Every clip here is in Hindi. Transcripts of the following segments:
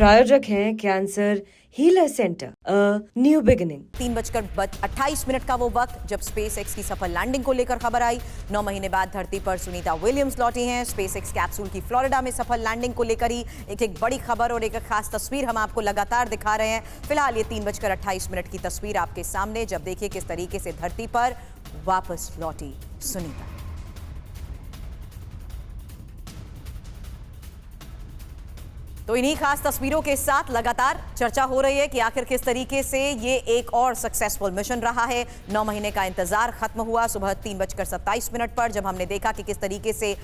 प्रायोजक हैं cancer healer centre, new beginning. 3:28 का वो वक्त जब स्पेस एक्स की सफल लैंडिंग को लेकर खबर आई। 9 महीने बाद धरती पर सुनीता विलियम्स लौटी हैं। स्पेस एक्स कैप्सूल की फ्लोरिडा में सफल लैंडिंग को लेकर ही एक बड़ी खबर और एक खास तस्वीर हम आपको लगातार दिखा रहे हैं। फिलहाल ये 3:28 की तस्वीर आपके सामने, जब देखिए किस तरीके से धरती पर वापस लौटी सुनीता। तो इन्हीं खास तस्वीरों के साथ लगातार चर्चा हो रही है कि आखिर किस तरीके से ये एक और सक्सेसफुल मिशन रहा है। 9 महीने का इंतजार खत्म हुआ सुबह 3:27 पर, जब हमने देखा कि किस तरीके से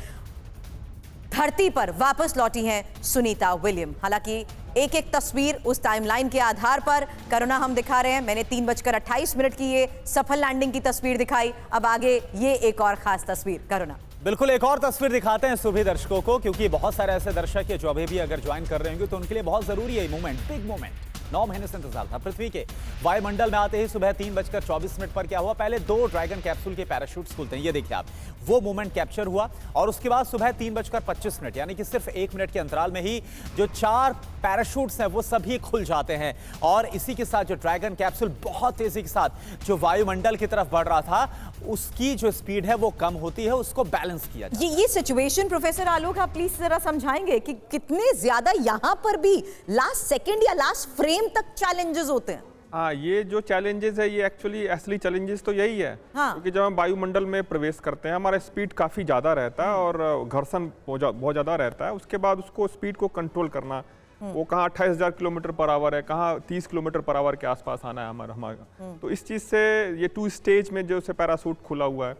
धरती पर वापस लौटी हैं सुनीता विलियम। हालांकि एक एक तस्वीर उस टाइमलाइन के आधार पर करुणा हम दिखा रहे हैं। मैंने 3:28 की ये सफल लैंडिंग की तस्वीर दिखाई, अब आगे ये एक और खास तस्वीर करुणा। बिल्कुल एक और तस्वीर दिखाते हैं सभी दर्शकों को, क्योंकि बहुत सारे ऐसे दर्शक हैं जो अभी भी अगर ज्वाइन कर रहे होंगे तो उनके लिए बहुत जरूरी है ये मोमेंट, बिग मोमेंट। 9 महीने से इंतजार था। पृथ्वी के वायुमंडल में आते ही सुबह 3:24 पर क्या हुआ, पहले 2 ड्रैगन कैप्सूल के पैराशूट्स खुलते हैं, ये देखिए आप, वो मोमेंट कैप्चर हुआ। और उसके बाद सुबह 3:25 यानी कि सिर्फ 1 मिनट के अंतराल में ही जो 4 पैराशूट्स हैं वो सभी खुल जाते हैं। और इसी के साथ जो ड्रैगन कैप्सूल बहुत तेजी के साथ जो वायुमंडल की तरफ बढ़ रहा था, उसकी जो स्पीड है वो कम होती है, उसको बैलेंस किया जाए। ये सिचुएशन प्रोफेसर आलोक आप प्लीज जरा समझाएंगे कि कितने ज्यादा यहां पर भी लास्ट सेकंड या लास्ट फ्रेम तक चैलेंजेस होते हैं। हाँ, ये जो चैलेंजेस है ये एक्चुअली असली चैलेंजेस तो यही है। हाँ। क्योंकि जब हम वायुमंडल में प्रवेश करते हैं हमारा स्पीड काफ़ी ज़्यादा रहता है और घर्षण बहुत ज़्यादा रहता है। उसके बाद उसको स्पीड को कंट्रोल करना, वो कहाँ 28,000 किलोमीटर पर आवर है, कहाँ 30 किलोमीटर पर आवर के आसपास आना है हमारा। तो इस चीज़ से ये 2 स्टेज में जो से पैराशूट खुला हुआ है,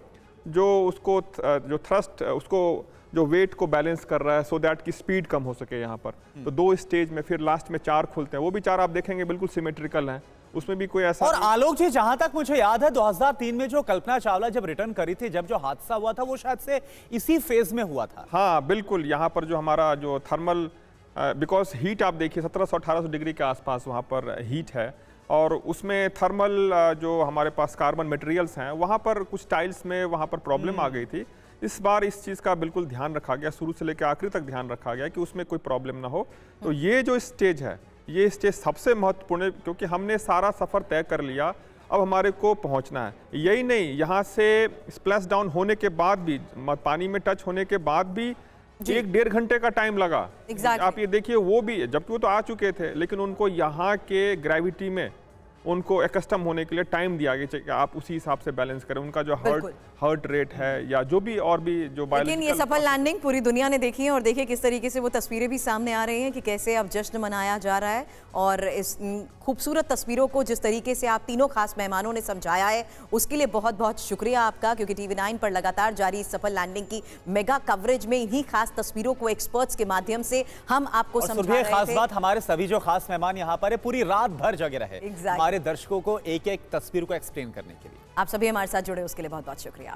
जो उसको जो थ्रस्ट उसको जो वेट को बैलेंस कर रहा है सो दैट की स्पीड कम हो सके यहाँ पर। तो 2 स्टेज में फिर लास्ट में 4 खुलते हैं, वो भी 4 आप देखेंगे बिल्कुल सिमेट्रिकल हैं, उसमें भी कोई ऐसा। और आलोक जी, जहां तक मुझे याद है 2003 में जो कल्पना चावला जब रिटर्न करी थी, जब जो हादसा हुआ था वो शायद से इसी फेज में हुआ था। हाँ बिल्कुल, यहाँ पर जो हमारा जो थर्मल बिकॉज हीट आप देखिए 1700-1800 डिग्री के आसपास वहाँ पर हीट है, और उसमें थर्मल जो हमारे पास कार्बन मटेरियल्स हैं वहाँ पर कुछ टाइल्स में वहाँ पर प्रॉब्लम आ गई थी। इस बार इस चीज़ का बिल्कुल ध्यान रखा गया, शुरू से लेकर आखिरी तक ध्यान रखा गया कि उसमें कोई प्रॉब्लम ना हो। तो ये जो स्टेज है, ये स्टेज सबसे महत्वपूर्ण है, क्योंकि हमने सारा सफ़र तय कर लिया, अब हमारे को पहुंचना है। यही नहीं, यहाँ से स्प्लैश डाउन होने के बाद भी, पानी में टच होने के बाद भी 1-1.5 घंटे का टाइम लगा। आप ये देखिए, वो भी जबकि वो तो आ चुके थे, लेकिन उनको यहाँ के ग्रेविटी में उनको एकस्टम होने के लिए टाइम दिया गया कि आप उसी हिसाब से बैलेंस करें। उनका जो हार्ट रेट है या जो भी और भी जो लेकिन ये सफल लैंडिंग पूरी दुनिया ने देखी है, और देखिए किस तरीके से वो तस्वीरें भी सामने आ रही हैं कि कैसे अब जश्न मनाया जा रहा है। और इस खूबसूरत तस्वीरों को जिस तरीके से आप तीनों खास मेहमानों ने समझाया है, उसके लिए बहुत बहुत शुक्रिया आपका, क्योंकि TV9 पर लगातार जारी इस सफल लैंडिंग की मेगा कवरेज में इन्हीं खास तस्वीरों को एक्सपर्ट्स के माध्यम से हम आपको समझा रहे थे। खास बात, हमारे सभी जो खास मेहमान यहाँ पर है पूरी रात भर जगे रहे हमारे दर्शकों को एक एक तस्वीर को एक्सप्लेन करने के लिए। आप सभी हमारे साथ जुड़े उसके लिए बहुत बहुत शुक्रिया।